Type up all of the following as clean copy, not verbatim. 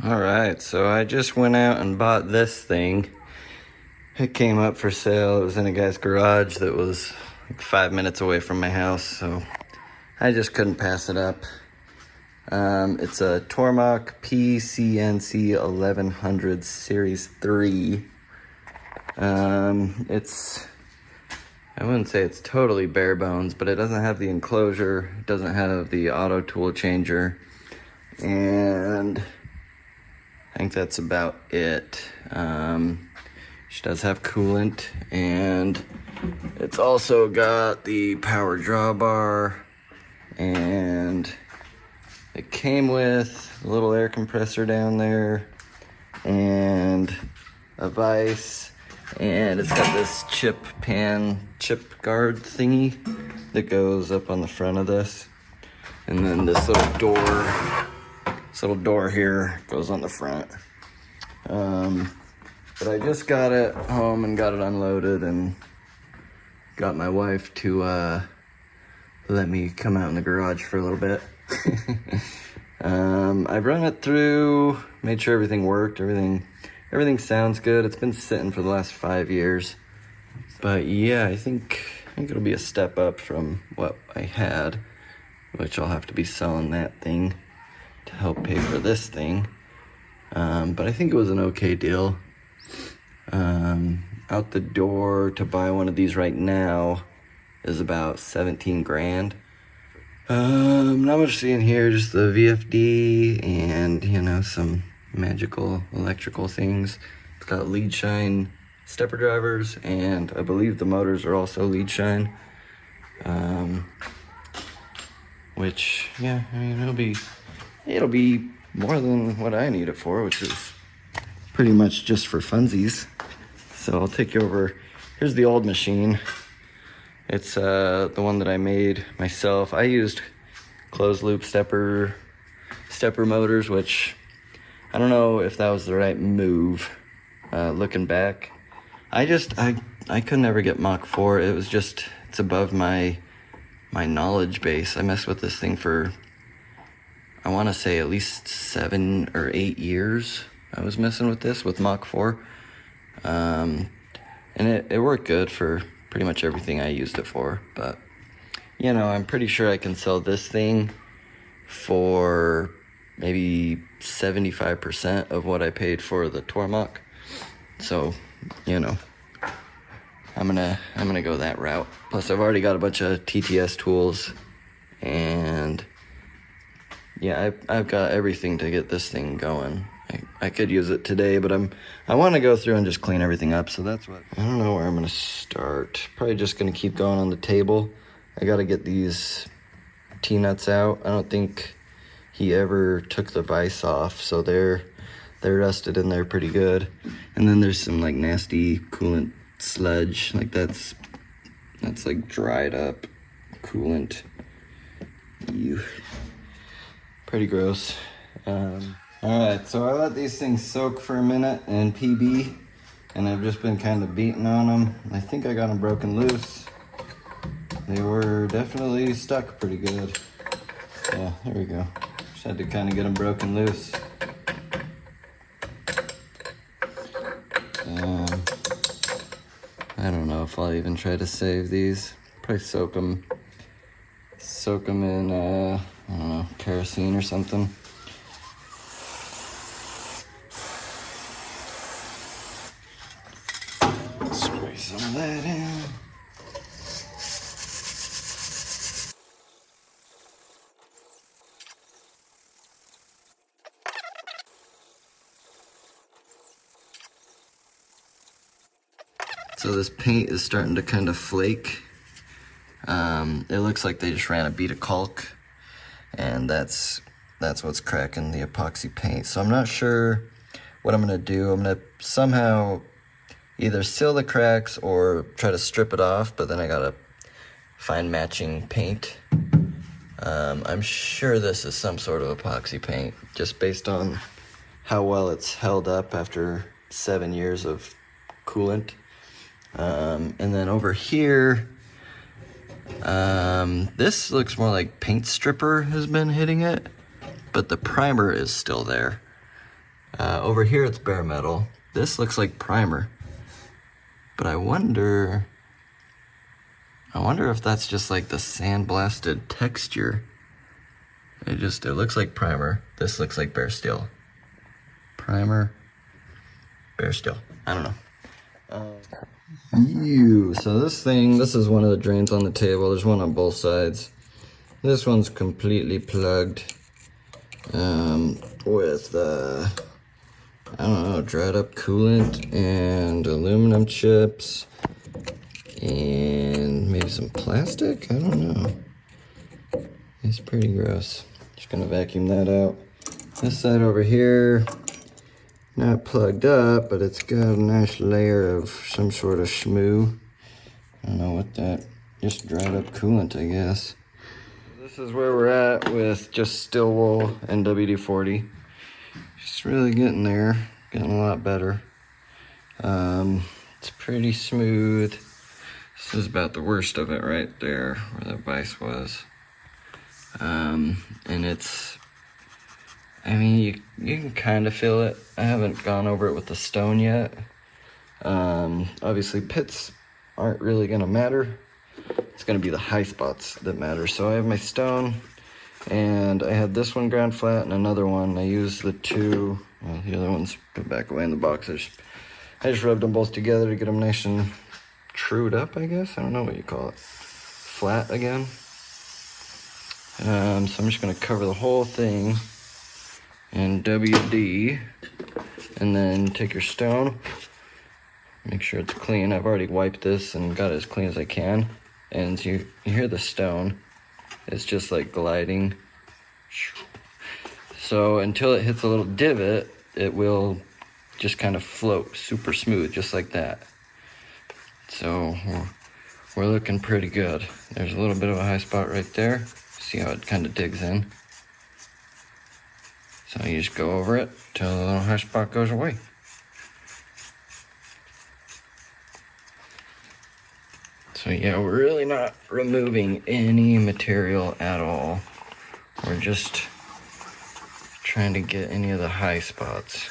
Alright, so I just went out and bought this thing. It came up for sale. It was in a guy's garage that was like 5 minutes away from my house, so I just couldn't pass it up. It's a Tormach PCNC 1100 Series 3. I wouldn't say it's totally bare bones, but it doesn't have the enclosure, it doesn't have the auto tool changer, and I think that's about it. She does have coolant, and it's also got the power drawbar, and it came with a little air compressor down there, and a vise, and it's got this chip guard thingy that goes up on the front of this, and then this little door here goes on the front. But I just got it home and got it unloaded and got my wife to let me come out in the garage for a little bit. I've run it through, made sure everything worked, everything sounds good. It's been sitting for the last 5 years. But yeah, I think it'll be a step up from what I had, which I'll have to be selling that thing to help pay for this thing. But I think it was an okay deal. Out the door to buy one of these right now is about 17 grand. Not much seeing here, just the VFD and, some magical electrical things. It's got lead shine stepper drivers, and I believe the motors are also lead shine. Which, yeah, I mean, it'll be more than what I need it for, which is pretty much just for funsies. So I'll take you over. Here's the old machine. It's the one that I made myself. I used closed loop stepper motors, which I don't know if that was the right move. Looking back, I could never get Mach 4. It's above my knowledge base. I messed with this thing for, I want to say, at least 7 or 8 years. I was messing with this with Mach 4. And it worked good for pretty much everything I used it for. But, I'm pretty sure I can sell this thing for maybe 75% of what I paid for the Tormach. So, I'm gonna go that route. Plus, I've already got a bunch of TTS tools, and yeah, I've got everything to get this thing going. I could use it today, but I want to go through and just clean everything up. So that's what, I don't know where I'm gonna start. Probably just gonna keep going on the table. I gotta get these T-nuts out. I don't think he ever took the vise off, so they're rusted in there pretty good. And then there's some like nasty coolant sludge, like that's like dried up coolant. Ew. Pretty gross. Alright, so I let these things soak for a minute in PB, and I've just been kind of beating on them. I think I got them broken loose. They were definitely stuck pretty good. Yeah, there we go. Just had to kind of get them broken loose. I don't know if I'll even try to save these. Probably soak them in, I don't know, kerosene or something. Spray some of that in. So this paint is starting to kind of flake. It looks like they just ran a bead of caulk, and that's what's cracking the epoxy paint. So I'm not sure what I'm gonna do. I'm gonna somehow either seal the cracks or try to strip it off, but then I gotta find matching paint. I'm sure this is some sort of epoxy paint, just based on how well it's held up after 7 years of coolant. And then over here, this looks more like paint stripper has been hitting it, but the primer is still there. Over here it's bare metal. This looks like primer, but I wonder if that's just like the sandblasted texture. It looks like primer. This looks like bare steel. Primer, bare steel. I don't know. So this is one of the drains on the table. There's one on both sides. This one's completely plugged with I don't know, dried up coolant and aluminum chips and maybe some plastic. I don't know. It's pretty gross. Just gonna vacuum that out. This side over here, not plugged up, but it's got a nice layer of some sort of schmoo. I don't know what that, just dried up coolant, I guess. This is where we're at with just steel wool and WD-40. Just really getting there, getting a lot better. It's pretty smooth. This is about the worst of it right there, where the vise was. And it's, I mean, you can kind of feel it. I haven't gone over it with the stone yet. Obviously pits aren't really gonna matter. It's gonna be the high spots that matter. So I have my stone, and I had this one ground flat and another one. I used the two, well, the other one's put back away in the box. I just rubbed them both together to get them nice and trued up, I guess. I don't know what you call it. Flat again. So I'm just gonna cover the whole thing in WD, and then take your stone, make sure it's clean. I've already wiped this and got it as clean as I can. And you hear the stone, it's just like gliding. So until it hits a little divot, it will just kind of float super smooth, just like that. So we're looking pretty good. There's a little bit of a high spot right there. See how it kind of digs in? So you just go over it till the little high spot goes away. So yeah, we're really not removing any material at all. We're just trying to get any of the high spots.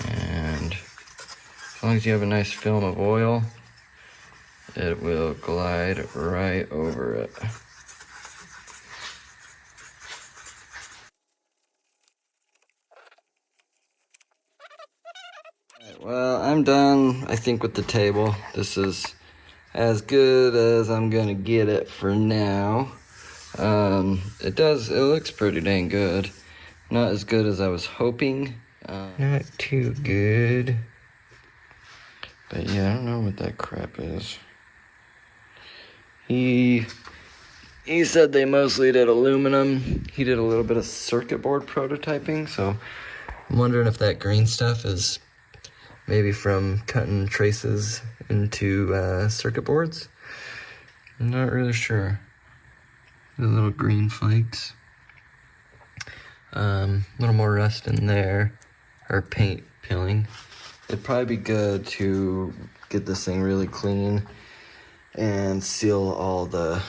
And as long as you have a nice film of oil, it will glide right over it. Well, I'm done, I think, with the table. This is as good as I'm gonna get it for now. It looks pretty dang good. Not as good as I was hoping. Not too good. But yeah, I don't know what that crap is. He said they mostly did aluminum. He did a little bit of circuit board prototyping, so I'm wondering if that green stuff is maybe from cutting traces into circuit boards. I'm not really sure. The little green flakes. A little more rust in there, or paint peeling. It'd probably be good to get this thing really clean and seal all the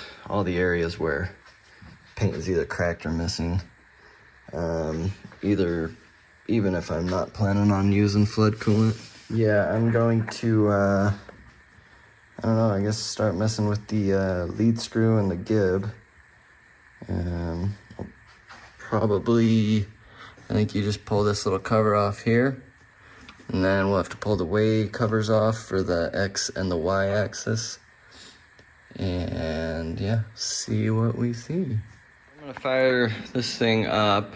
areas where paint is either cracked or missing. Even if I'm not planning on using flood coolant. Yeah, I'm going to, I don't know, I guess start messing with the lead screw and the gib. I'll probably, I think you just pull this little cover off here, and then we'll have to pull the way covers off for the X and the Y axis. And yeah, see what we see. I'm gonna fire this thing up.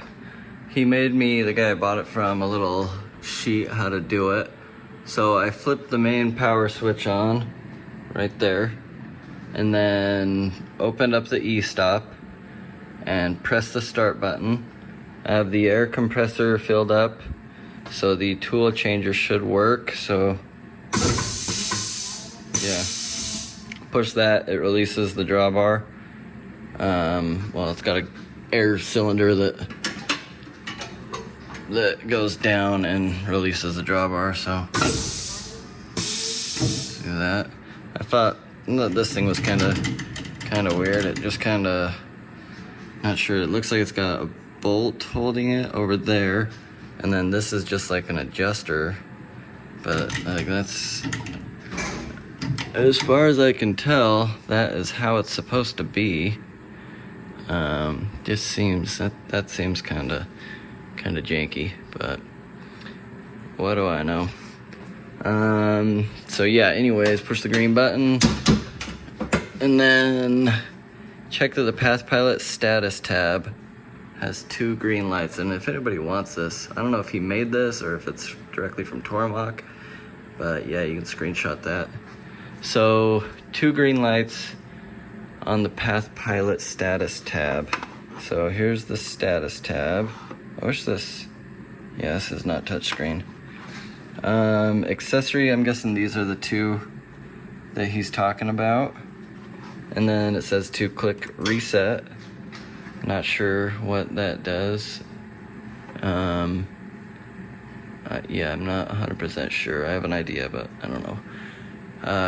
He made me, the guy I bought it from, a little sheet how to do it. So I flipped the main power switch on right there, and then opened up the E-stop and pressed the start button. I have the air compressor filled up, so the tool changer should work. So yeah, push that, it releases the drawbar. Well, it's got an air cylinder that goes down and releases the drawbar, so do that. I thought this thing was kind of weird. It just kind of Not sure. It looks like it's got a bolt holding it over there, and then this is just like an adjuster. But like that's, as far as I can tell, that is how it's supposed to be. Just seems that seems kind of janky, but what do I know? So yeah. Anyways, push the green button, and then check that the Path Pilot status tab has 2 green lights. And if anybody wants this, I don't know if he made this or if it's directly from Tormach, but yeah, you can screenshot that. So 2 green lights on the Path Pilot status tab. So here's the status tab. I wish this, yeah, this is not touchscreen. Accessory, I'm guessing these are the 2 that he's talking about. And then it says to click reset. Not sure what that does. Yeah, I'm not 100% sure. I have an idea, but I don't know.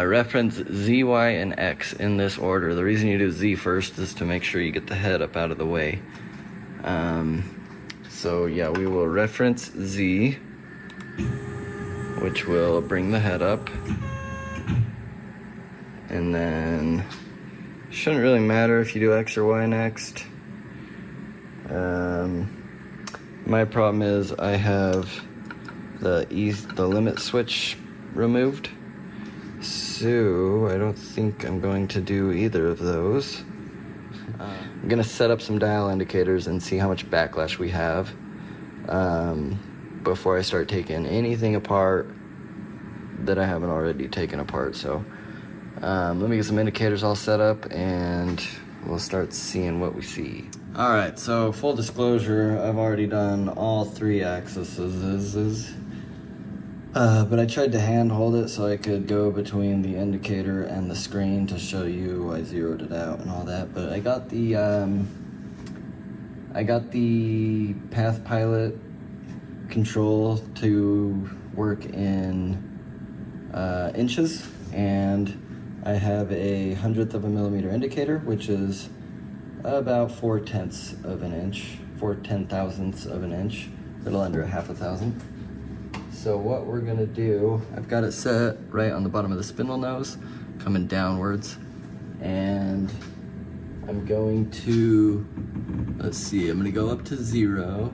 Reference Z, Y, and X in this order. The reason you do Z first is to make sure you get the head up out of the way. So yeah, we will reference Z, which will bring the head up. And then, shouldn't really matter if you do X or Y next. My problem is I have the limit switch removed, so I don't think I'm going to do either of those. I'm gonna set up some dial indicators and see how much backlash we have before I start taking anything apart that I haven't already taken apart. So let me get some indicators all set up and we'll start seeing what we see. All right, so full disclosure, I've already done all 3 axes, but I tried to hand hold it so I could go between the indicator and the screen to show you I zeroed it out and all that. But I got the Path Pilot control to work in inches, and I have a 100th of a millimeter indicator, which is about 4/10 of an inch, 4/10,000ths of an inch, a little under a half a thousandth. So what we're gonna do, I've got it set right on the bottom of the spindle nose, coming downwards, and I'm going to, let's see, I'm gonna go up to 0,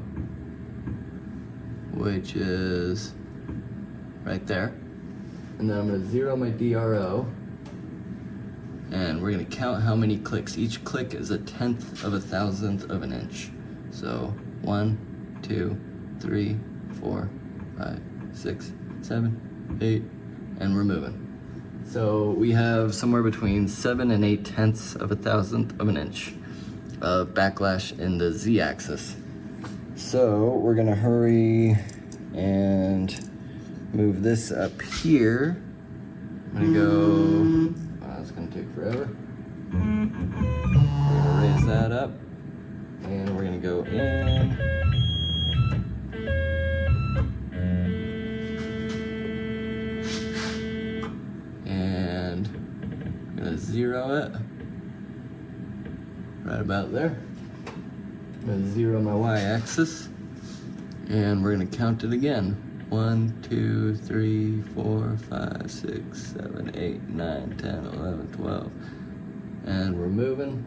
which is right there, and then I'm gonna 0 my DRO, and we're gonna count how many clicks. Each click is a 1/10 of a thousandth of an inch. So 1, 2, 3, 4, 5, 6, 7, 8, and we're moving. So we have somewhere between 7 and 8/10 of a thousandth of an inch of backlash in the Z-axis. So we're gonna hurry and move this up here. I'm gonna go, wow, it's gonna take forever. We're gonna raise that up, and we're gonna go in. And I'm gonna 0 it, right about there. I'm gonna 0 my Y-axis, and we're gonna count it again. 1, 2, 3, 4, 5, 6, 7, 8, 9, 10, 11, 12. And we're moving.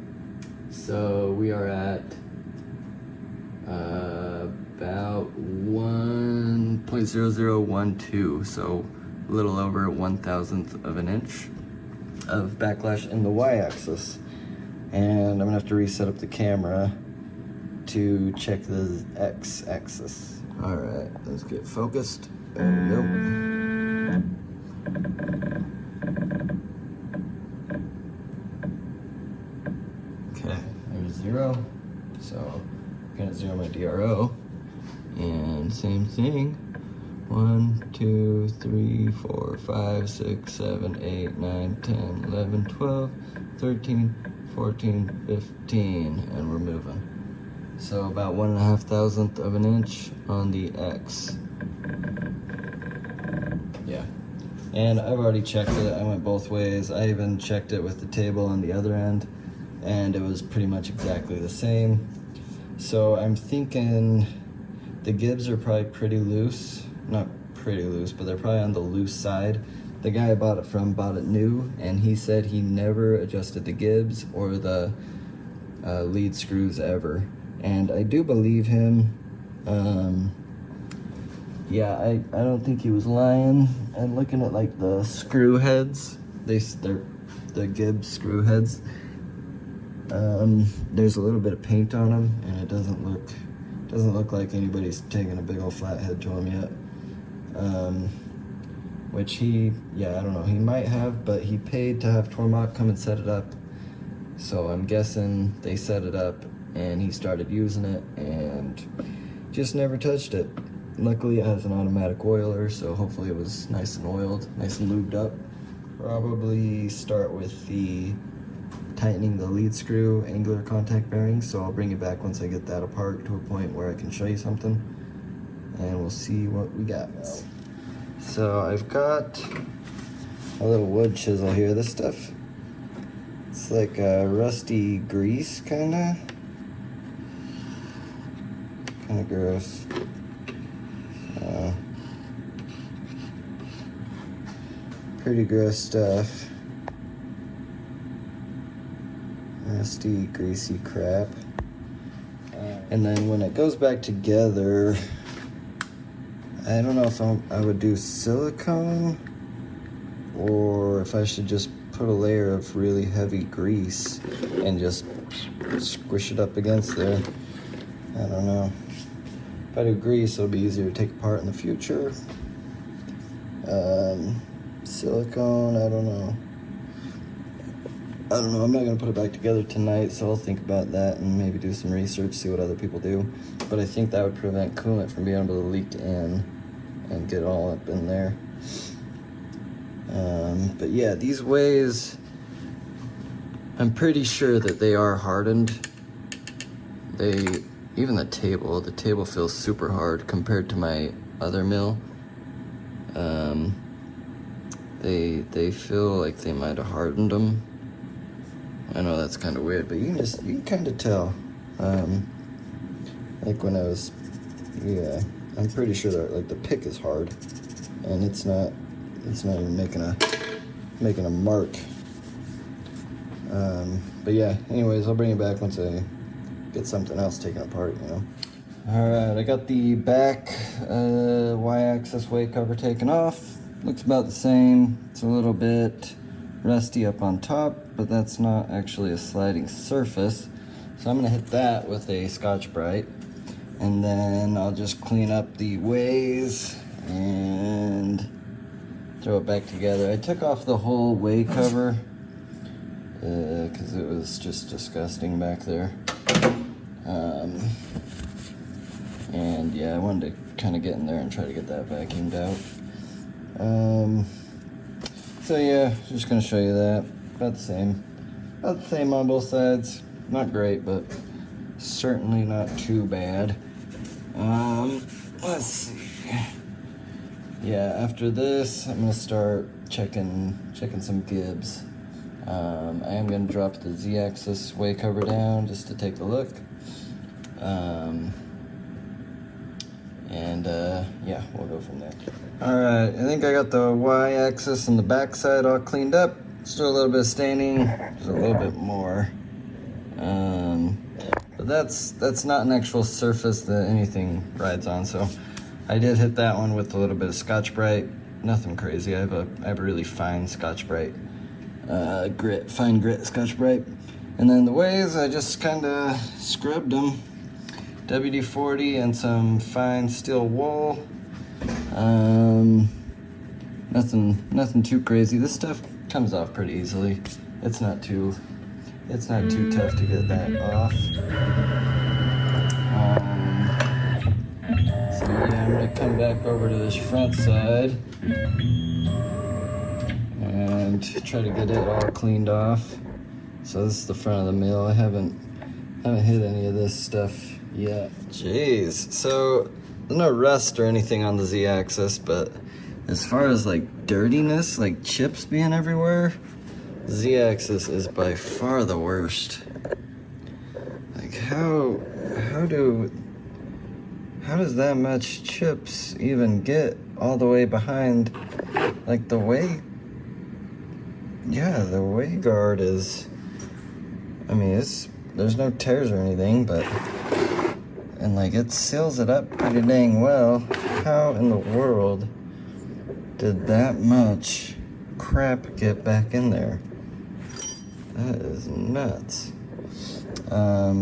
So we are at about 1.0012, so a little over 1,000th of an inch of backlash in the Y-axis. And I'm gonna have to reset up the camera to check the X-axis. All right, let's get focused. There we go. Okay, there's 0. So I'm gonna 0 my DRO, and same thing. 1, 2, 3, 4, 5, 6, 7, 8, 9, 10, 11, 12, 13, 14, 15, and we're moving. So about 1.5 thousandth of an inch on the X. Yeah, and I've already checked it. I went both ways. I even checked it with the table on the other end, and it was pretty much exactly the same. So I'm thinking the gibs are probably pretty loose. Not pretty loose, but they're probably on the loose side. The guy I bought it from bought it new, and he said he never adjusted the gibs or the lead screws ever. And I do believe him. Yeah, I don't think he was lying. And looking at like the screw heads, they're the Gibbs screw heads. There's a little bit of paint on them, and it doesn't look like anybody's taken a big old flathead to them yet. Which I don't know, he might have, but he paid to have Tormach come and set it up. So I'm guessing they set it up and he started using it and just never touched it. Luckily it has an automatic oiler, so hopefully it was nice and oiled, nice and lubed up. Probably start with the tightening the lead screw angular contact bearing, so I'll bring it back once I get that apart to a point where I can show you something, and we'll see what we got. So I've got a little wood chisel here. This stuff, it's like a rusty grease kinda gross. Pretty gross stuff. Rusty, greasy crap. And then when it goes back together, I don't know if I would do silicone or if I should just put a layer of really heavy grease and just squish it up against there. I don't know. If I do grease, it'll be easier to take apart in the future. Silicone, I don't know. I'm not gonna put it back together tonight, so I'll think about that and maybe do some research, see what other people do. But I think that would prevent coolant from being able to leak in and get all up in there. But yeah, these ways, I'm pretty sure that they are hardened. Even the table feels super hard compared to my other mill. They feel like they might have hardened them. I know that's kind of weird, but you can kind of tell. Like when I'm pretty sure that like the pick is hard, and it's not even making a mark. But yeah, anyways, I'll bring it back once I get something else taken apart, you know. All right, I got the back Y-axis weight cover taken off. Looks about the same. It's a little bit rusty up on top, but that's not actually a sliding surface. So I'm gonna hit that with a Scotch-Brite, and then I'll just clean up the ways and throw it back together. I took off the whole way cover because it was just disgusting back there. And yeah, I wanted to kind of get in there and try to get that vacuumed out. So yeah, just gonna show you that. About the same on both sides. Not great, but certainly not too bad. Let's see. Yeah, after this, I'm gonna start checking some Gibs. I am gonna drop the Z-axis way cover down just to take a look. Yeah, we'll go from there. Alright, I think I got the Y-axis and the back side all cleaned up. Still a little bit of staining, just a little bit more. But that's not an actual surface that anything rides on, so I did hit that one with a little bit of Scotch-Brite. Nothing crazy. I have a really fine Scotch-Brite fine grit Scotch-Brite. And then the ways, I just kind of scrubbed them. WD-40 and some fine steel wool. Nothing too crazy. This stuff comes off pretty easily. It's not too tough to get that off. So yeah, I'm gonna come back over to this front side and try to get it all cleaned off. So this is the front of the mill. I haven't hit any of this stuff yet. Jeez. So there's no rust or anything on the Z-axis, but as far as like dirtiness, like chips being everywhere, Z-axis is by far the worst. how does that much chips even get all the way behind? Like the way guard is, I mean, there's no tears or anything, but, and like it seals it up pretty dang well. How in the world did that much crap get back in there? That is nuts.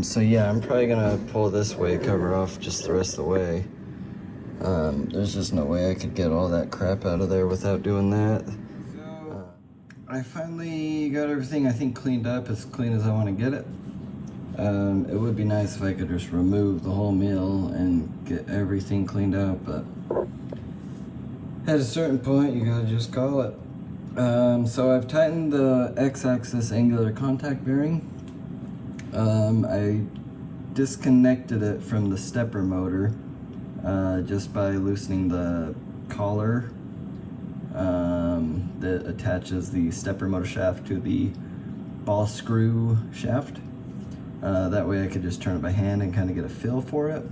So yeah, I'm probably gonna pull this way cover off just the rest of the way. There's just no way I could get all that crap out of there without doing that. So, I finally got everything, I think, cleaned up as clean as I want to get it. It would be nice if I could just remove the whole mill and get everything cleaned out, but at a certain point, you gotta just call it. So I've tightened the X-axis angular contact bearing. I disconnected it from the stepper motor just by loosening the collar that attaches the stepper motor shaft to the ball screw shaft. That way I could just turn it by hand and kind of get a feel for it.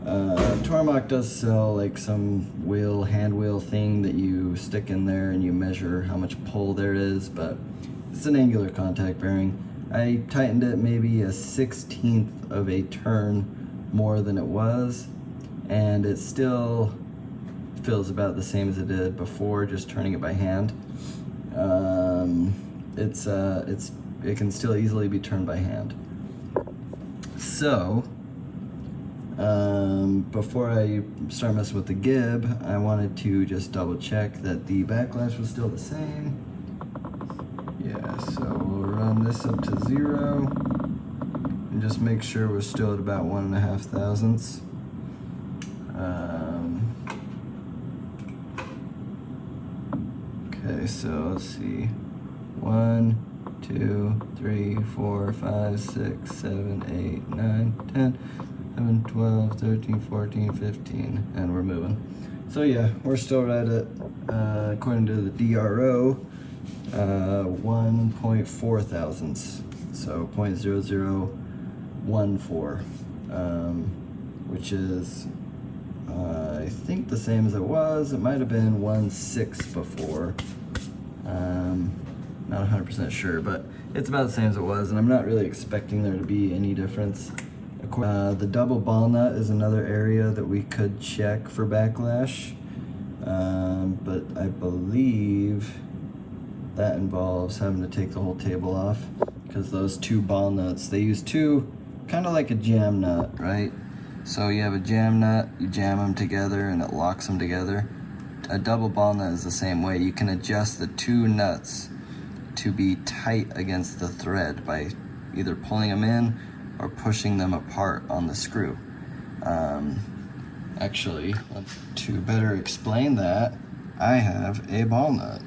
Tormach does sell like some hand wheel thing that you stick in there and you measure how much pull there is, but it's an angular contact bearing. I tightened it maybe a 1/16 of a turn more than it was, and it still feels about the same as it did before, just turning it by hand. It can still easily be turned by hand. So, before I start messing with the Gib, I wanted to just double check that the backlash was still the same. Yeah, so we'll run this up to 0 and just make sure we're still at about 1.5 thousandths. Okay, so let's see. 1, 2, 3, 4, 5, 6, 7, 8, 9, 10, 11, 12, 13, 14, 15, and we're moving. So yeah, we're still right at, according to the DRO, 1.4 thousandths, so 0.0014, which is, I think the same as it was. It might have been 1/6 before. Not 100% sure, but it's about the same as it was, and I'm not really expecting there to be any difference. The double ball nut is another area that we could check for backlash, but I believe that involves having to take the whole table off, because those two ball nuts, they use two, kind of like a jam nut, right? So you have a jam nut, you jam them together and it locks them together. A double ball nut is the same way. You can adjust the two nuts to be tight against the thread by either pulling them in or pushing them apart on the screw. Actually, to better explain that, I have a ball nut.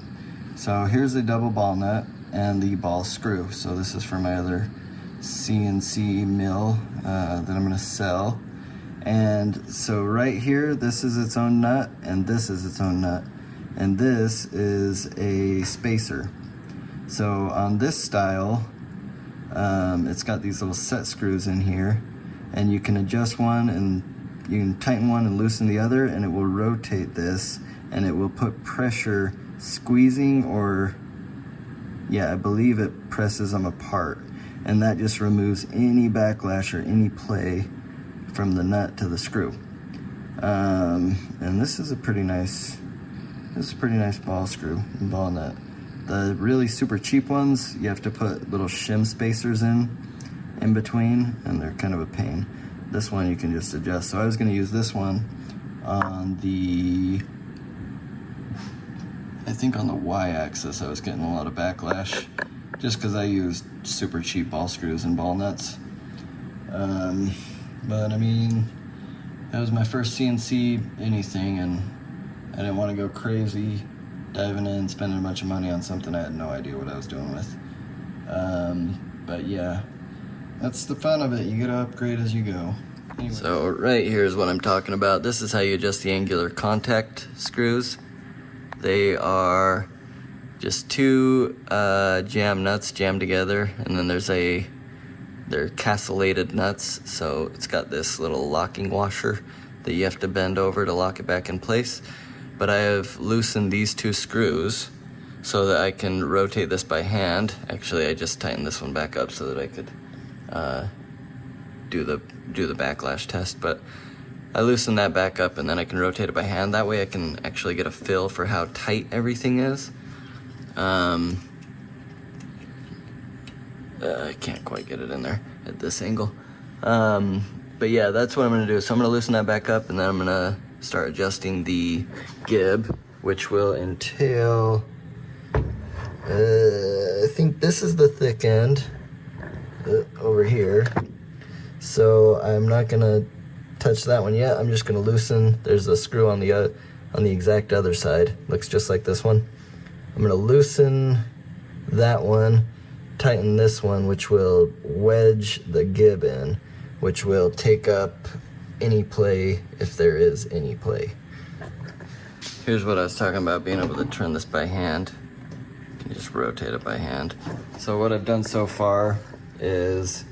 So here's a double ball nut and the ball screw. So this is for my other CNC mill that I'm gonna sell. And so right here, this is its own nut, and this is its own nut. And this is a spacer. So on this style, it's got these little set screws in here, and you can adjust one and you can tighten one and loosen the other, and it will rotate this, and it will put pressure squeezing, or yeah, I believe it presses them apart, and that just removes any backlash or any play from the nut to the screw. And this is a pretty nice ball screw and ball nut. The really super cheap ones, you have to put little shim spacers in between, and they're kind of a pain. This one you can just adjust. So I was gonna use this one on the, I think on the Y-axis I was getting a lot of backlash, just because I used super cheap ball screws and ball nuts. But I mean, that was my first CNC anything, and I didn't want to go crazy diving in, spending a bunch of money on something I had no idea what I was doing with. But yeah, that's the fun of it. You gotta upgrade as you go. Anyway. So right here is what I'm talking about. This is how you adjust the angular contact screws. They are just two jam nuts jammed together, and then there's a they're castellated nuts, so it's got this little locking washer that you have to bend over to lock it back in place. But I have loosened these 2 screws so that I can rotate this by hand. Actually, I just tightened this one back up so that I could do the backlash test, but I loosened that back up and then I can rotate it by hand. That way I can actually get a feel for how tight everything is. I can't quite get it in there at this angle. But yeah, that's what I'm gonna do. So I'm gonna loosen that back up and then I'm gonna start adjusting the gib, which will entail, I think this is the thick end over here. So I'm not gonna touch that one yet. I'm just gonna loosen, there's a screw on the exact other side. Looks just like this one. I'm gonna loosen that one, tighten this one, which will wedge the gib in, which will take up any play if there is any play. Here's what I was talking about, being able to turn this by hand. You can just rotate it by hand. So what I've done so far is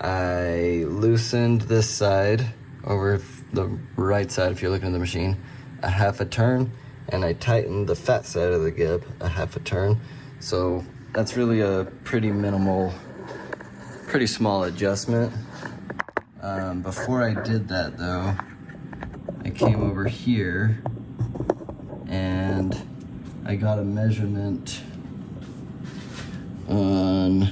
I loosened this side over the right side, if you're looking at the machine, a 1/2 turn, and I tightened the fat side of the gib a 1/2 turn. So that's really a pretty minimal, pretty small adjustment. Before I did that though, I came over here and I got a measurement on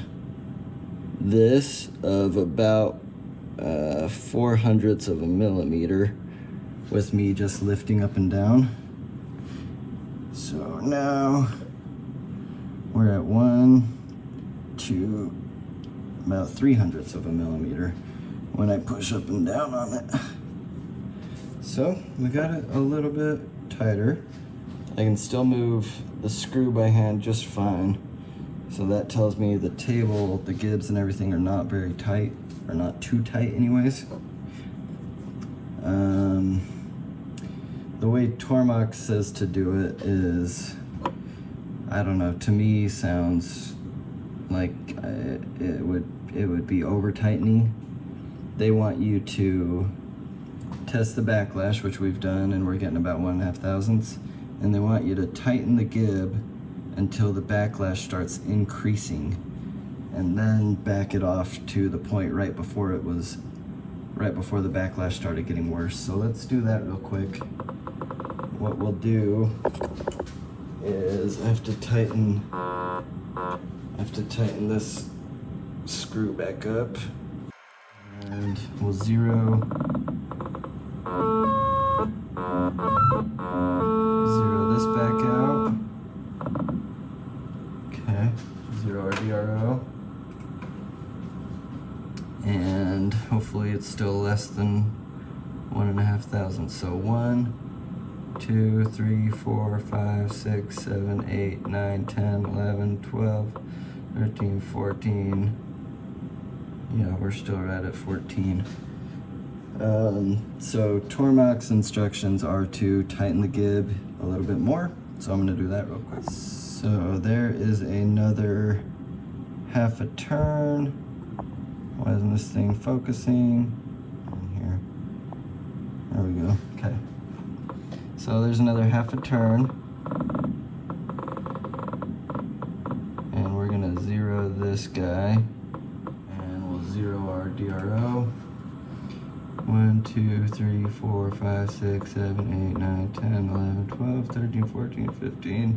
this of about 0.04 of a millimeter with me just lifting up and down. So now we're at 1, 2, about 0.03 of a millimeter when I push up and down on it. So we got it a little bit tighter. I can still move the screw by hand just fine. So that tells me the table, the gibs and everything are not very tight, or not too tight anyways. The way Tormach says to do it is, I don't know, to me sounds like it would be over tightening. They want you to test the backlash, which we've done, and we're getting about 1.5 thousandths, and they want you to tighten the gib until the backlash starts increasing, and then back it off to the point right before the backlash started getting worse. So let's do that real quick. What we'll do is I have to tighten this screw back up, and we'll zero this back out. Okay, 0 RDRO, and hopefully it's still less than 1.5 thousandths. So 1, 2, 3, 4, 5, 6, 7, 8, 9, 10, 11, 12, 13, 14. Yeah, we're still right at 14. So Tormach's instructions are to tighten the gib a little bit more. So I'm gonna do that real quick. So there is another 1/2 turn. Why isn't this thing focusing? In here. There we go. Okay. So there's another 1/2 turn. And we're gonna zero this guy. And we'll zero our DRO. 1, 2, 3, 4, 5, 6, 7, 8, 9, 10, 11, 12, 13, 14, 15,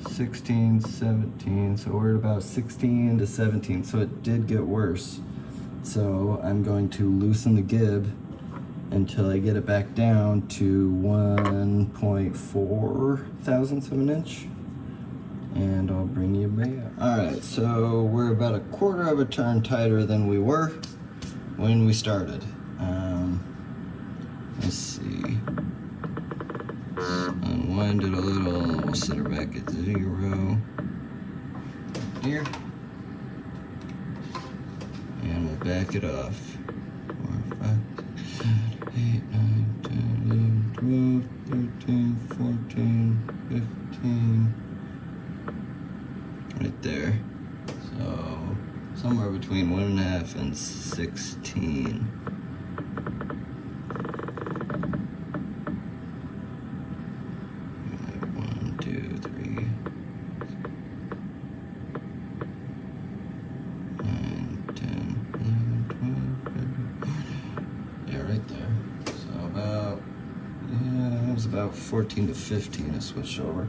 16, 17. So we're at about 16 to 17. So it did get worse. So I'm going to loosen the gib until I get it back down to 1.4 thousandths of an inch. And I'll bring you back. All right, so we're about 1/4 of a turn tighter than we were when we started. Let's see. Unwind it a little. We'll set her back at 0. Here. And we'll back it off. 4, 5, 6, 7, 8, 9, 10, 11, 12, 13, 14, 15. Right there. So somewhere between 1/2 and 16. One, two, three, 9, 10, 11, 12, 13. Yeah, right there. So about, yeah, it was about 14 to 15 I switched over.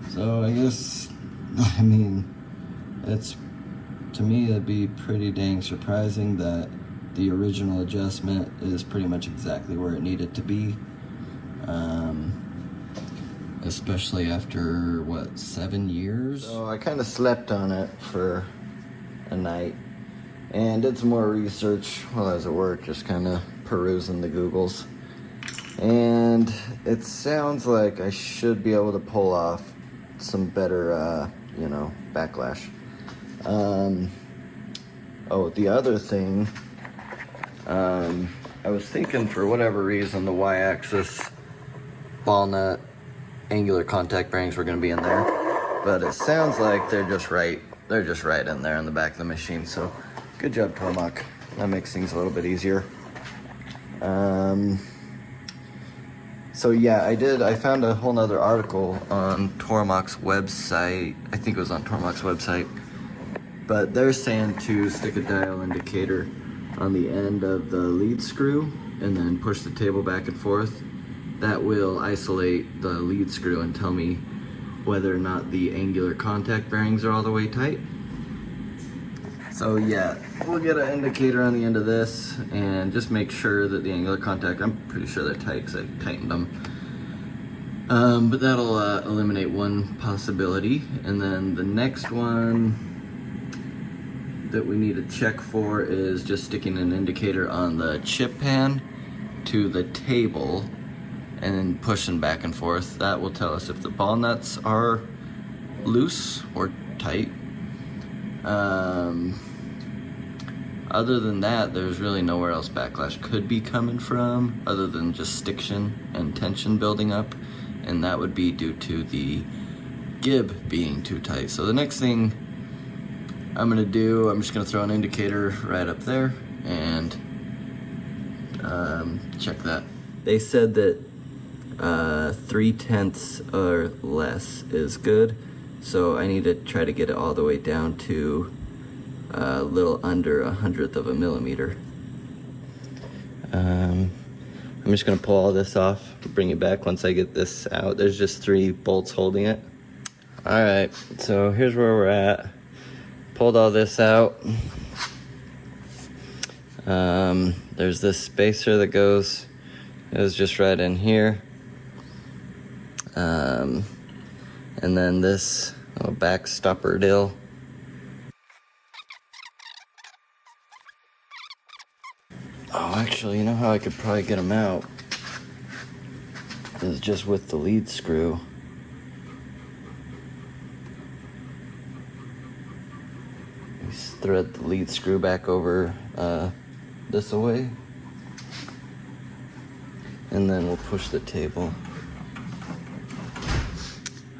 So I guess, I mean, it's, to me, it'd be pretty dang surprising that the original adjustment is pretty much exactly where it needed to be. Especially after, what, 7 years? So I kind of slept on it for a night and did some more research while I was at work, just kind of perusing the Googles. And it sounds like I should be able to pull off some better, you know, backlash. Oh, the other thing, I was thinking for whatever reason the y-axis ball nut angular contact bearings were going to be in there, but it sounds like they're just right in there in the back of the machine. So good job, Tormach. That makes things a little bit easier. So yeah, I found a whole nother article on Tormach's website. I think it was on Tormach's website, but they're saying to stick a dial indicator on the end of the lead screw and then push the table back and forth. That will isolate the lead screw and tell me whether or not the angular contact bearings are all the way tight. So yeah, we'll get an indicator on the end of this and just make sure that the angular contact, I'm pretty sure they're tight because I tightened them. But that'll eliminate one possibility. And then the next one that we need to check for is just sticking an indicator on the chip pan to the table and then pushing back and forth. That will tell us if the ball nuts are loose or tight. Other than that, there's really nowhere else backlash could be coming from other than just stiction and tension building up, and that would be due to the gib being too tight. So the next thing I'm gonna do, I'm just gonna throw an indicator right up there and check that. They said that 3/10 or less is good, so I need to try to get it all the way down to a little under 1/100 of a millimeter. I'm just gonna pull all this off, bring it back once I get this out. There's just 3 bolts holding it. All right, so here's where we're at. Pulled all this out. There's this spacer that goes, it was just right in here. And then this little back stopper deal. Oh, actually, you know how I could probably get them out? Is just with the lead screw. Just thread the lead screw back over this away. And then we'll push the table.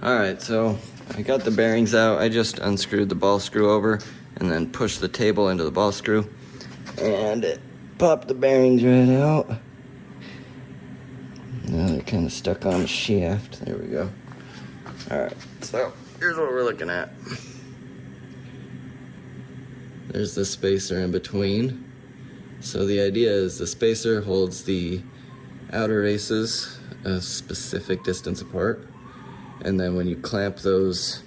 Alright, so I got the bearings out. I just unscrewed the ball screw over and then pushed the table into the ball screw. And it popped the bearings right out. Now they're kind of stuck on the shaft. There we go. Alright, so here's what we're looking at. There's the spacer in between. So the idea is the spacer holds the outer races a specific distance apart. And then when you clamp these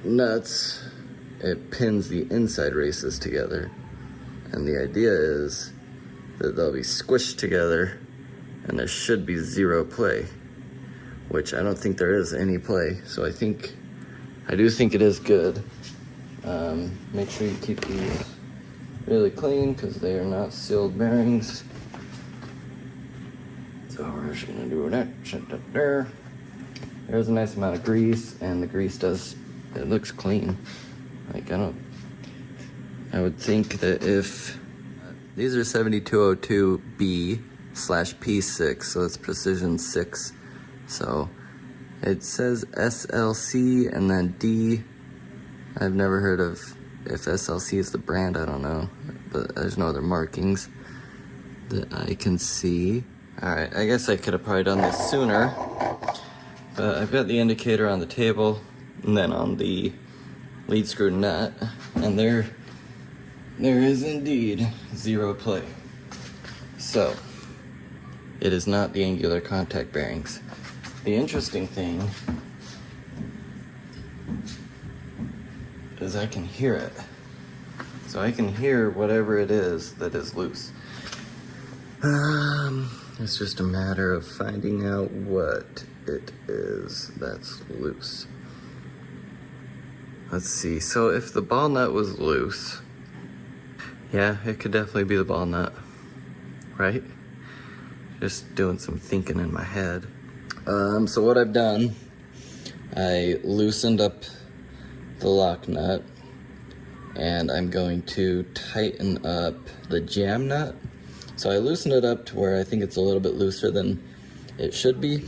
nuts, it pins the inside races together. And the idea is that they'll be squished together and there should be 0 play, which I don't think there is any play. So I do think it is good. Make sure you keep these really clean because they are not sealed bearings. So we're just gonna do that, shut that there. There's a nice amount of grease, and the grease it looks clean. Like I would think that if, these are 7202B/P6, so it's precision 6. So it says SLC and then D I've never heard of, if SLC is the brand, I don't know, but there's no other markings that I can see. All right, I guess I could have probably done this sooner, but I've got the indicator on the table and then on the lead screw nut, and there is indeed zero play. So it is not the angular contact bearings. The interesting thing is I can hear it. So I can hear whatever it is that is loose. It's just a matter of finding out what it is that's loose. Let's see, so if the ball nut was loose, yeah, it could definitely be the ball nut, right? Just doing some thinking in my head. So what I've done, I loosened up the lock nut, and I'm going to tighten up the jam nut. So I loosened it up to where I think it's a little bit looser than it should be.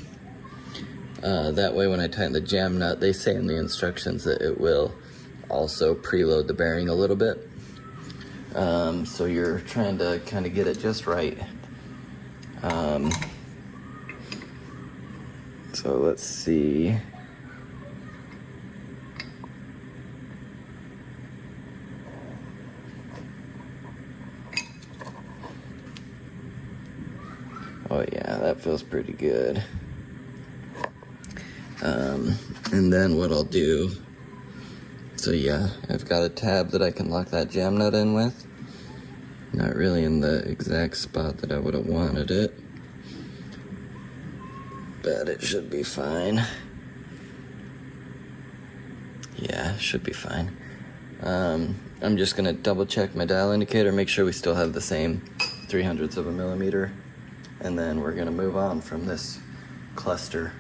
That way when I tighten the jam nut, they say in the instructions that it will also preload the bearing a little bit. So you're trying to kind of get it just right. So let's see. Oh yeah, that feels pretty good. And then what I'll do, so yeah, I've got a tab that I can lock that jam nut in with. Not really in the exact spot that I would have wanted it, but it should be fine. Yeah, should be fine. I'm just gonna double check my dial indicator, make sure we still have the same 3/100 of a millimeter, and then we're gonna move on from this cluster.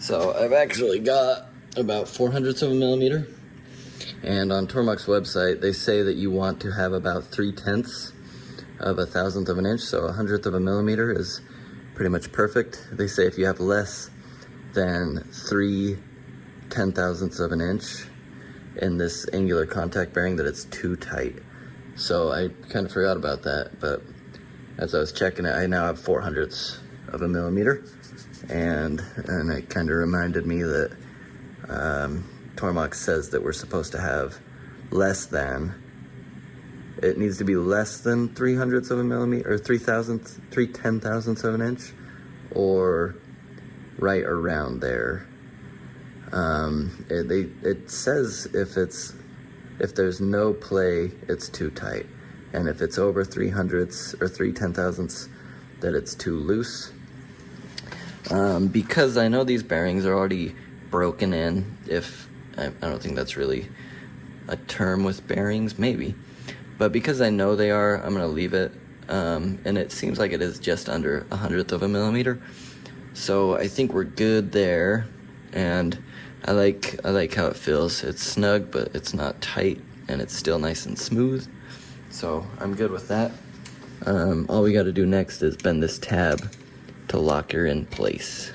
So I've actually got about 4/100 of a millimeter, and on Tormach's website they say that you want to have about 3/10 of a thousandth of an inch, so 100th of a millimeter is pretty much perfect. They say if you have less than 3/10,000ths of an inch in this angular contact bearing, that it's too tight. So I kind of forgot about that, but as I was checking it, I now have 4/100 of a millimeter, and it kind of reminded me that Tormach says that we're supposed to have less than, it needs to be less than 3/100 of a millimeter, or 3/10,000ths of an inch, or right around there. It says if there's no play, it's too tight, and if it's over 3/100 or 3/10,000ths, that it's too loose. Because I know these bearings are already broken in. I don't think that's really a term with bearings, maybe, but because I know they are, I'm gonna leave it. And it seems like it is just under 100th of a millimeter, so I think we're good there. And I like how it feels. It's snug, but it's not tight, and it's still nice and smooth. So I'm good with that. All we got to do next is bend this tab to lock her in place,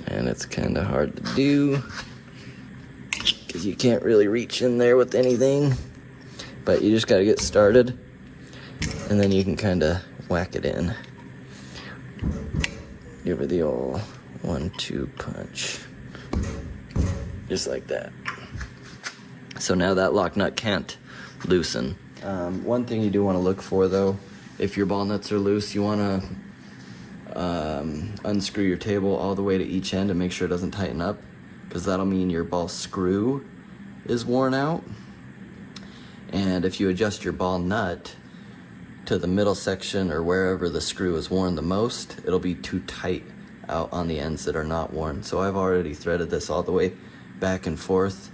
and it's kind of hard to do because you can't really reach in there with anything, but you just got to get started, and then you can kind of whack it in. Give her the old 1-2 punch, just like that. So now that lock nut can't loosen. One thing you do want to look for, though, if your ball nuts are loose, you want to unscrew your table all the way to each end and make sure it doesn't tighten up, because that'll mean your ball screw is worn out. And if you adjust your ball nut to the middle section or wherever the screw is worn the most, it'll be too tight out on the ends that are not worn. So I've already threaded this all the way back and forth,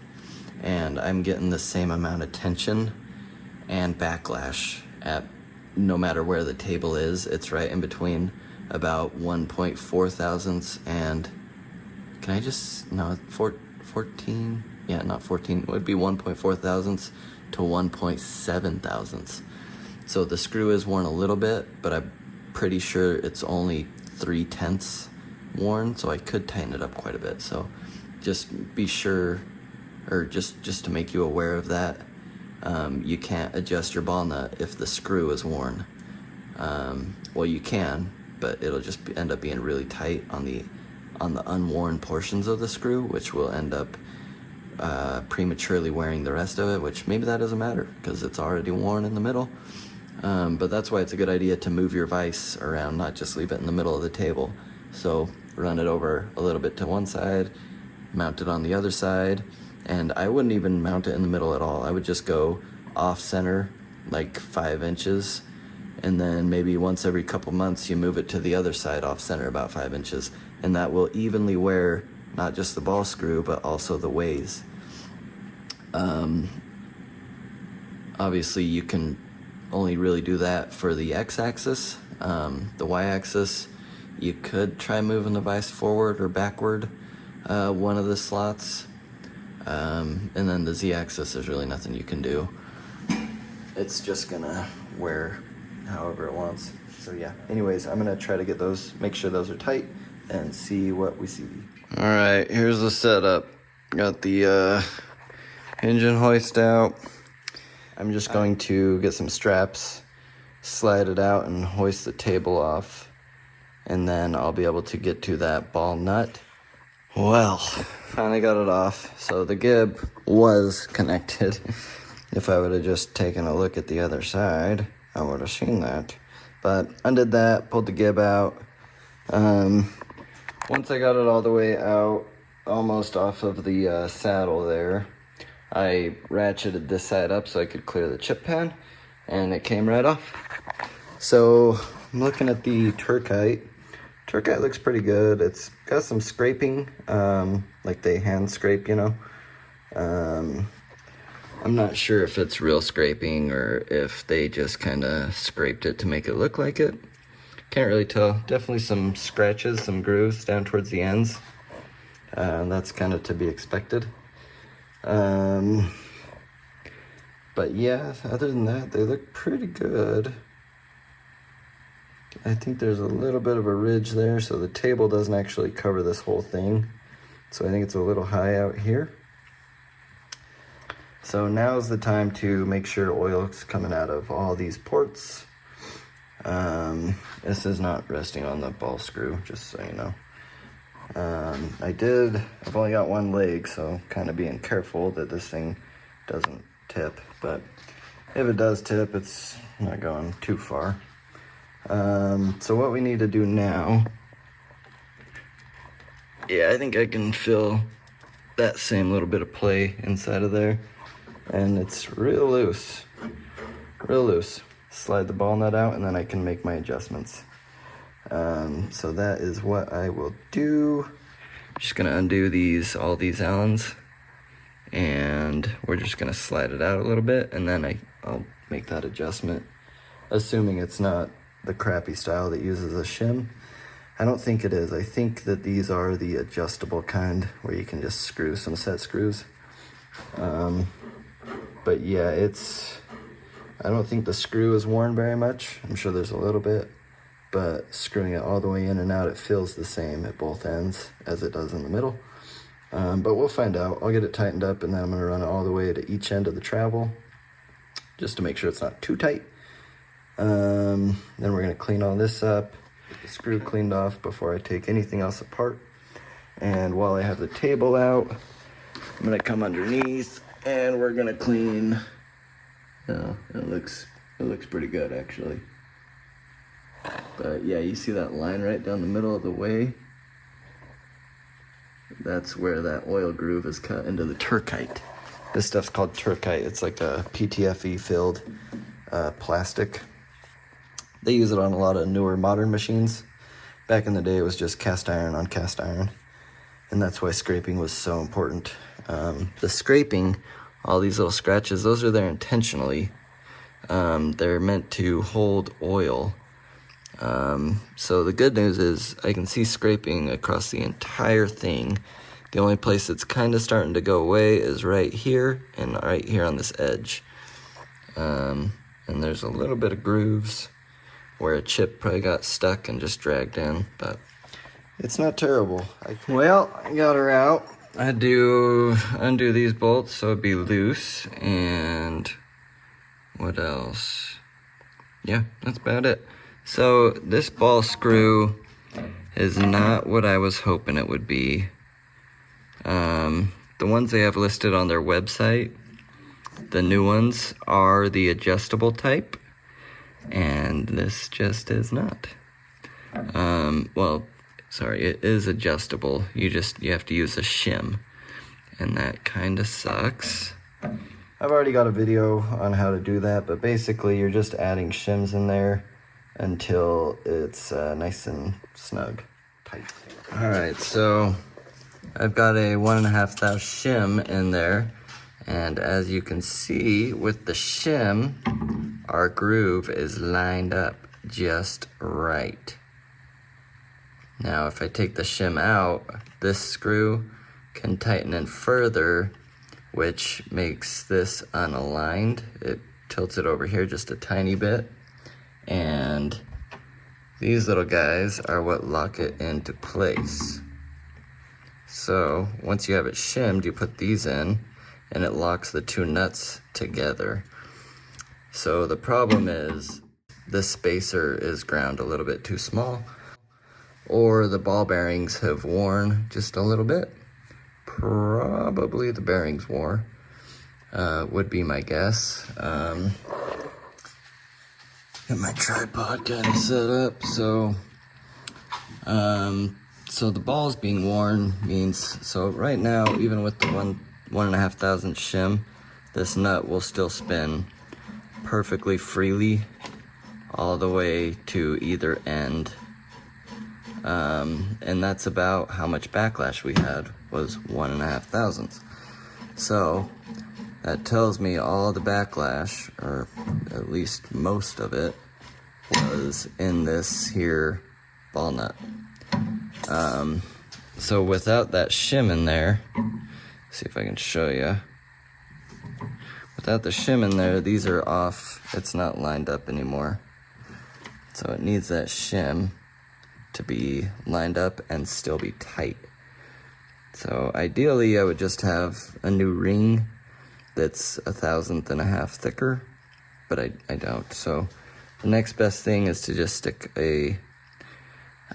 and I'm getting the same amount of tension and backlash at no matter where the table is. It's right in between about 1.4 thousandths and, can I just, no, 14, yeah, not 14, it would be 1.4 thousandths to 1.7 thousandths. So the screw is worn a little bit, but I'm pretty sure it's only 3/10 worn, so I could tighten it up quite a bit. So just be sure or just to make you aware of that, you can't adjust your ball nut if the screw is worn. Well, you can, but it'll just end up being really tight on the unworn portions of the screw, which will end up prematurely wearing the rest of it, which maybe that doesn't matter because it's already worn in the middle. But that's why it's a good idea to move your vise around, not just leave it in the middle of the table. So run it over a little bit to one side, mount it on the other side, and I wouldn't even mount it in the middle at all. I would just go off center like 5 inches, and then maybe once every couple months you move it to the other side off center about 5 inches, and that will evenly wear not just the ball screw but also the ways. Obviously you can only really do that for the x-axis. The y-axis, you could try moving the vise forward or backward one of the slots, and then the z-axis, there's really nothing you can do. It's just gonna wear however it wants. So yeah, anyways, I'm gonna try to get those, make sure those are tight, and see what we see. All right, here's the setup. Got the engine hoist out. I'm just going to get some straps, slide it out, and hoist the table off. And then I'll be able to get to that ball nut. Well, finally got it off. So the gib was connected. If I would have just taken a look at the other side, I would have seen that. But undid that, pulled the gib out. Once I got it all the way out, almost off of the saddle there, I ratcheted this side up so I could clear the chip pan, and it came right off. So I'm looking at the Turkite. Turkite looks pretty good. It's got some scraping, like they hand scrape, you know. I'm not sure if it's real scraping or if they just kind of scraped it to make it look like it. Can't really tell. Definitely some scratches, some grooves down towards the ends. That's kind of to be expected. But yeah, other than that, they look pretty good. I think there's a little bit of a ridge there, so the table doesn't actually cover this whole thing. So I think it's a little high out here. So now's the time to make sure oil's coming out of all these ports. This is not resting on the ball screw, just so you know. I've only got one leg, so kind of being careful that this thing doesn't tip, but if it does tip, it's not going too far. So what we need to do now, yeah, I think I can feel that same little bit of play inside of there, and it's real loose. Slide the ball nut out, and then I can make my adjustments. So that is what I will do. Just gonna undo all these Allens, and we're just gonna slide it out a little bit, and then I'll make that adjustment, assuming it's not the crappy style that uses a shim. I don't think it is. I think that these are the adjustable kind where you can just screw some set screws. But yeah, I don't think the screw is worn very much. I'm sure there's a little bit, but screwing it all the way in and out, it feels the same at both ends as it does in the middle. But we'll find out. I'll get it tightened up, and then I'm gonna run it all the way to each end of the travel, just to make sure it's not too tight. Then we're gonna clean all this up, get the screw cleaned off before I take anything else apart. And while I have the table out, I'm gonna come underneath and we're gonna clean. Oh, it looks pretty good actually. But yeah, you see that line right down the middle of the way? That's where that oil groove is cut into the Turkite. This stuff's called Turkite. It's like a PTFE filled plastic. They use it on a lot of newer modern machines. Back in the day, it was just cast iron on cast iron. And that's why scraping was so important. The scraping, all these little scratches, those are there intentionally. They're meant to hold oil. So the good news is I can see scraping across the entire thing. The only place that's kind of starting to go away is right here and right here on this edge. And there's a little bit of grooves where a chip probably got stuck and just dragged in, but it's not terrible. Well, I got her out. I had to undo these bolts so it'd be loose, and what else? Yeah, that's about it. So this ball screw is not what I was hoping it would be. The ones they have listed on their website, the new ones are the adjustable type, and this just is not. Well, sorry, it is adjustable. You have to use a shim, and that kind of sucks. I've already got a video on how to do that, but basically you're just adding shims in there until it's nice and snug, tight. All right, so I've got a 1.5 thou shim in there, and as you can see with the shim, our groove is lined up just right. Now if I take the shim out, this screw can tighten in further, which makes this unaligned. It tilts it over here just a tiny bit, and these little guys are what lock it into place. So once you have it shimmed, you put these in, and it locks the two nuts together. So the problem is this spacer is ground a little bit too small, or the ball bearings have worn just a little bit. Probably the bearings wore, would be my guess. Get my tripod kind of set up, so the balls being worn means, so right now, even with the 1.5 thousandth shim, this nut will still spin perfectly freely all the way to either end. And that's about how much backlash we had, was 1.5 thousandths. So that tells me all the backlash, or at least most of it, was in this here ball nut. So without that shim in there, see if I can show you. Without the shim in there, these are off. It's not lined up anymore. So it needs that shim to be lined up and still be tight. So ideally I would just have a new ring that's 1/1000 thicker, but I don't. So the next best thing is to just stick a,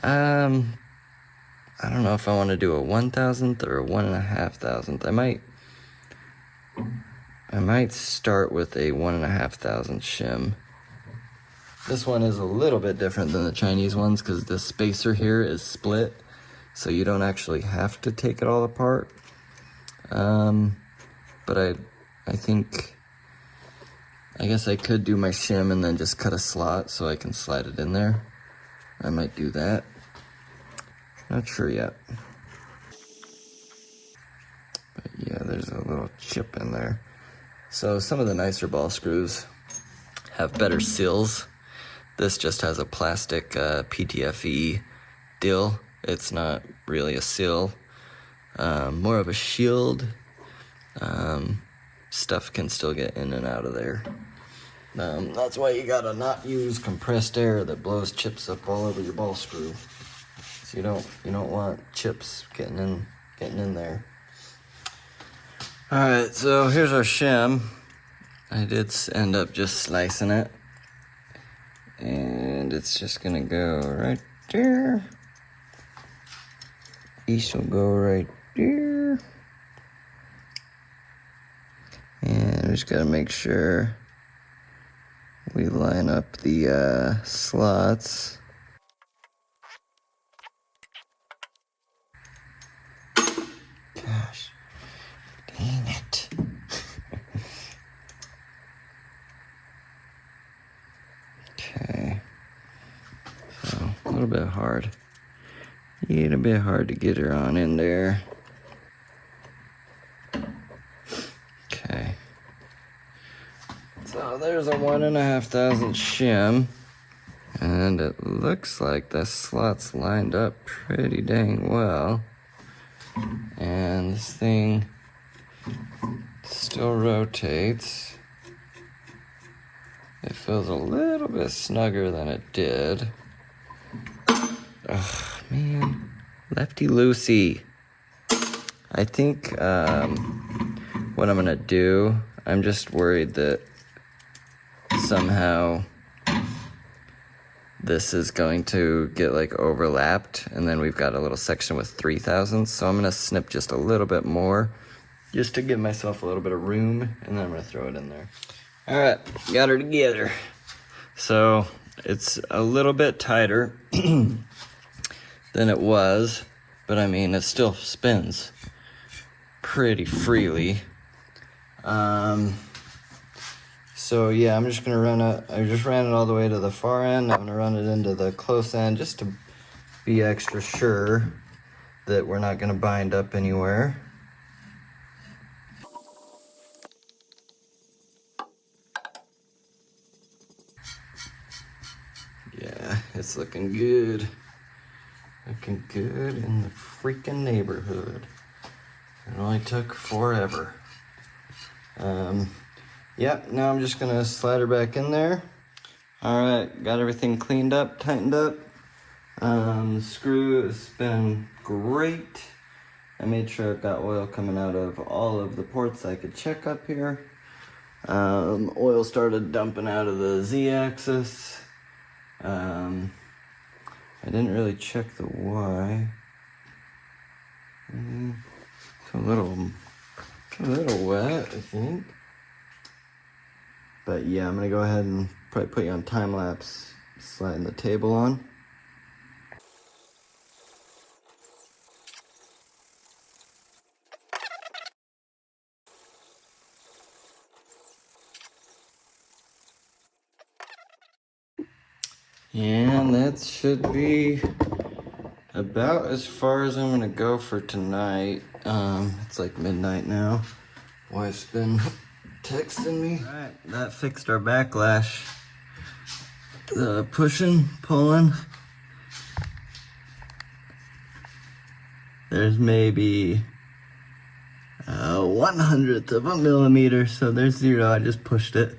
I don't know if I want to do a 1/1000th or a 1.5 thousandth. I might start with a 1.5 thousandth shim. This one is a little bit different than the Chinese ones because the spacer here is split, so you don't actually have to take it all apart. But I think, I guess I could do my shim and then just cut a slot so I can slide it in there. I might do that. Not sure yet. But yeah, there's a little chip in there. So some of the nicer ball screws have better seals. This just has a plastic PTFE dill. It's not really a seal, more of a shield. Stuff can still get in and out of there. That's why you gotta not use compressed air that blows chips up all over your ball screw. So you don't want chips getting in there. All right, so here's our shim. I did end up just slicing it, and it's just gonna go right there. Each will go right there. And we just gotta make sure we line up the slots. Gosh, dang it. Okay, so a little bit hard. A bit hard to get her on in there. Okay. So there's a 1.5 thousandth shim. And it looks like the slot's lined up pretty dang well. And this thing still rotates. It feels a little bit snugger than it did. Ugh, man. Lefty loosey. I think what I'm gonna do, I'm just worried that somehow this is going to get like overlapped, and then we've got a little section with 3,000. So I'm gonna snip just a little bit more, just to give myself a little bit of room, and then I'm gonna throw it in there. All right, got her together. So it's a little bit tighter than it was, but I mean, it still spins pretty freely. So yeah, I'm just gonna run it. I just ran it all the way to the far end. I'm gonna run it into the close end just to be extra sure that we're not gonna bind up anywhere. Yeah, it's looking good. Looking good in the freaking neighborhood. It only took forever. Yep, now I'm just gonna slide her back in there. All right, got everything cleaned up, tightened up. The screw has been great. I made sure I've got oil coming out of all of the ports I could check up here. Oil started dumping out of the Z-axis. I didn't really check the Y. It's a little wet, I think. But yeah, I'm gonna go ahead and probably put you on time lapse, sliding the table on. And that should be about as far as I'm gonna go for tonight. It's like midnight now. Wife's been texting me. All right, that fixed our backlash. The pushing, pulling. There's maybe 1/100th of a millimeter, so there's 0. I just pushed it,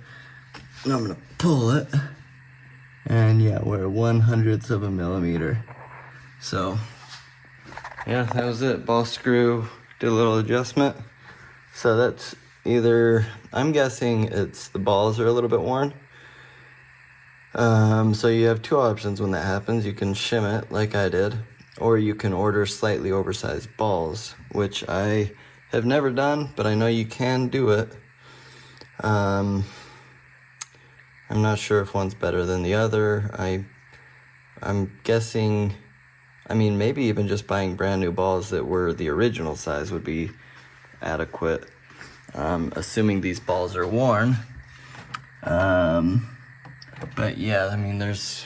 and I'm gonna pull it, and yeah, we're 1/100th of a millimeter. So yeah, that was it. Ball screw, did a little adjustment. So that's either, I'm guessing it's the balls are a little bit worn. So you have 2 options when that happens. You can shim it like I did, or you can order slightly oversized balls, which I have never done, but I know you can do it. I'm not sure if one's better than the other. I'm guessing, I mean, maybe even just buying brand new balls that were the original size would be adequate, assuming these balls are worn. But yeah, I mean, there's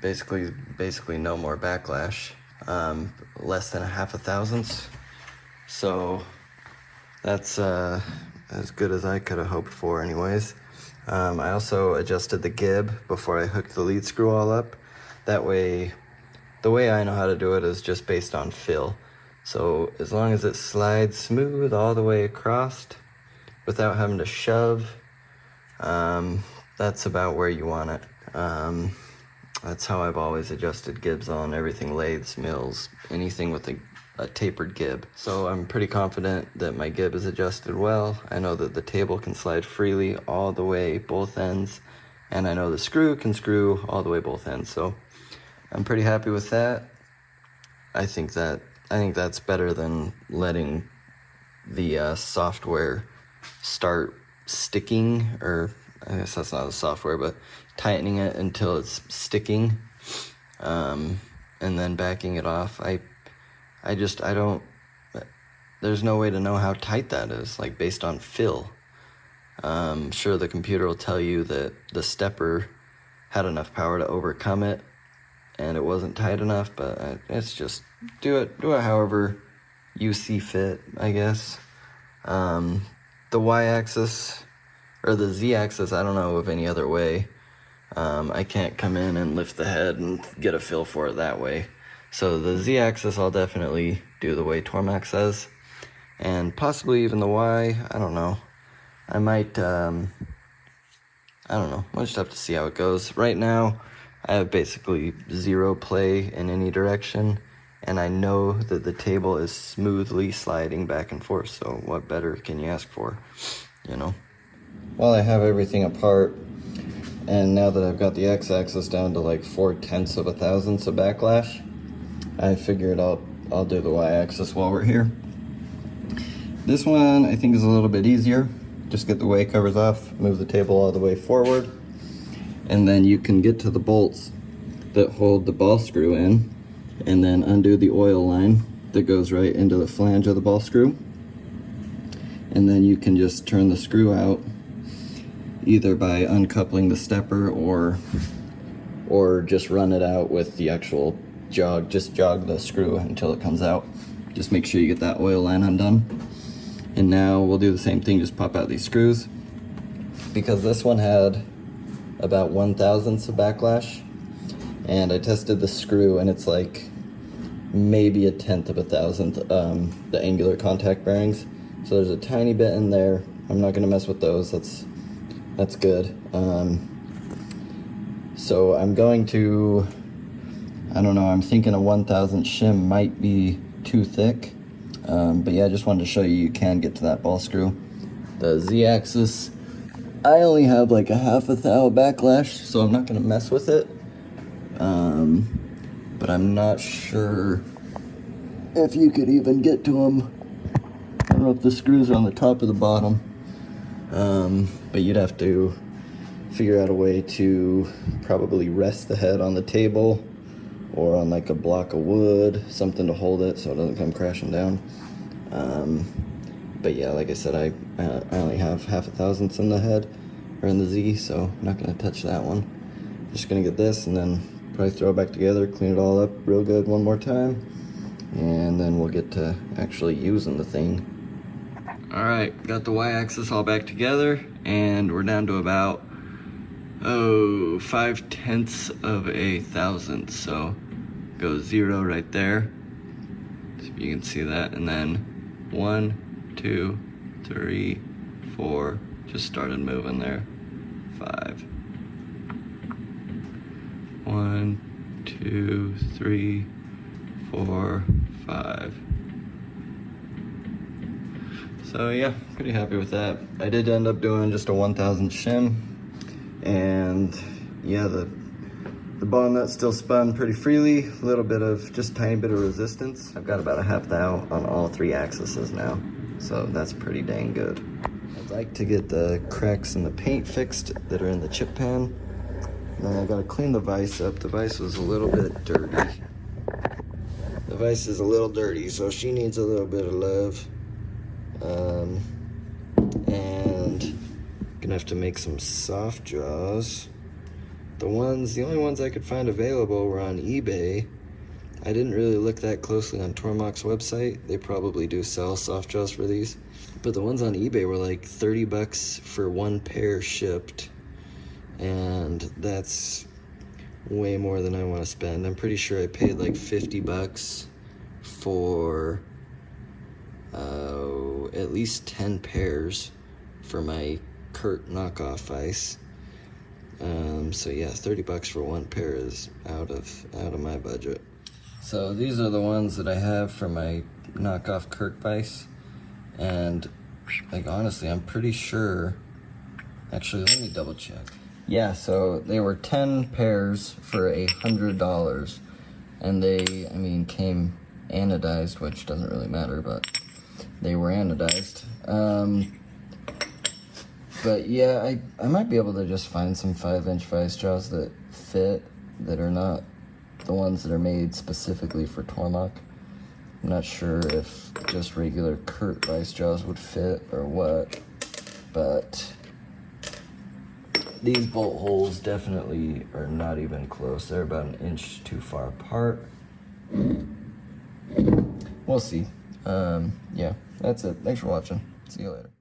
basically no more backlash, less than 1/2 thousandths. So that's as good as I could have hoped for anyways. I also adjusted the gib before I hooked the lead screw all up. That way, the way I know how to do it is just based on feel. So as long as it slides smooth all the way across without having to shove, that's about where you want it. That's how I've always adjusted gibs on everything, lathes, mills, anything with a tapered gib. So I'm pretty confident that my gib is adjusted well. I know that the table can slide freely all the way both ends, and I know the screw can screw all the way both ends. So I'm pretty happy with that. I think that's better than letting the software start sticking, or I guess that's not the software, but tightening it until it's sticking, and then backing it off. I don't, there's no way to know how tight that is, like based on feel. Sure, the computer will tell you that the stepper had enough power to overcome it and it wasn't tight enough, but it's just do it however you see fit, I guess. The y-axis or the z-axis, I don't know of any other way. I can't come in and lift the head and get a feel for it that way. So the z-axis I'll definitely do the way Tormach says, and possibly even the y, I don't know. I might, I don't know, we'll just have to see how it goes. Right now, I have basically zero play in any direction, and I know that the table is smoothly sliding back and forth, so what better can you ask for, you know? Well, I have everything apart, and now that I've got the x-axis down to like 0.4 of a thousandths of backlash, I figured I'll do the y-axis while we're here. This one I think is a little bit easier. Just get the way covers off, move the table all the way forward, and then you can get to the bolts that hold the ball screw in, and then undo the oil line that goes right into the flange of the ball screw. And then you can just turn the screw out either by uncoupling the stepper or just run it out with the actual jog. Just jog the screw until it comes out. Just make sure you get that oil line undone. And now we'll do the same thing, just pop out these screws. Because this one had about 1/1000th of backlash, and I tested the screw and it's like maybe 1/10 of a thousandth, the angular contact bearings. So there's a tiny bit in there. I'm not gonna mess with those, that's good. So I'm going to, I don't know, I'm thinking a 1/1000th shim might be too thick. But yeah, I just wanted to show you can get to that ball screw. The Z-axis, I only have like a 1/2 thou backlash, so I'm not gonna mess with it. But I'm not sure if you could even get to them. I don't know if the screws are on the top or the bottom. But you'd have to figure out a way to probably rest the head on the table or on like a block of wood, something to hold it so it doesn't come crashing down. But yeah, like I said, I only have 1/2 thousandths in the head, or in the Z, so I'm not gonna touch that one. Just gonna get this and then probably throw it back together, clean it all up real good one more time, and then we'll get to actually using the thing. All right, got the y-axis all back together, and we're down to about 5/10 of a thousandth, so go 0 right there, so you can see that, and then 1, 2, 3, 4, just started moving there, 5, 1, 2, 3, 4, 5. So yeah, pretty happy with that. I did end up doing just a 1/1000th shim, and yeah, the ball nut still spun pretty freely, a little bit of, just tiny bit of resistance. I've got about a 1/2 thou on all 3 axes now, so that's pretty dang good. I'd like to get the cracks in the paint fixed that are in the chip pan. And then I gotta clean the vise up. The vise was a little bit dirty. The vise is a little dirty, so she needs a little bit of love. And gonna have to make some soft jaws. The only ones I could find available were on eBay. I didn't really look that closely on Tormach's website. They probably do sell soft jaws for these. But the ones on eBay were like $30 for 1 pair shipped. And that's way more than I want to spend. I'm pretty sure I paid like $50 for at least 10 pairs for my Kurt knockoff vise. So yeah, $30 for 1 pair is out of my budget. So these are the ones that I have for my knockoff Kurt vise, and like honestly, I'm pretty sure. Actually, let me double check. Yeah, so they were 10 pairs for $100, and they, I mean, came anodized, which doesn't really matter, but they were anodized. But yeah, I might be able to just find some 5-inch vise jaws that fit, that are not the ones that are made specifically for Tormach. I'm not sure if just regular Kurt vise jaws would fit or what, but these bolt holes definitely are not even close. They're about 1 inch too far apart. We'll see. Yeah, that's it. Thanks for watching. See you later.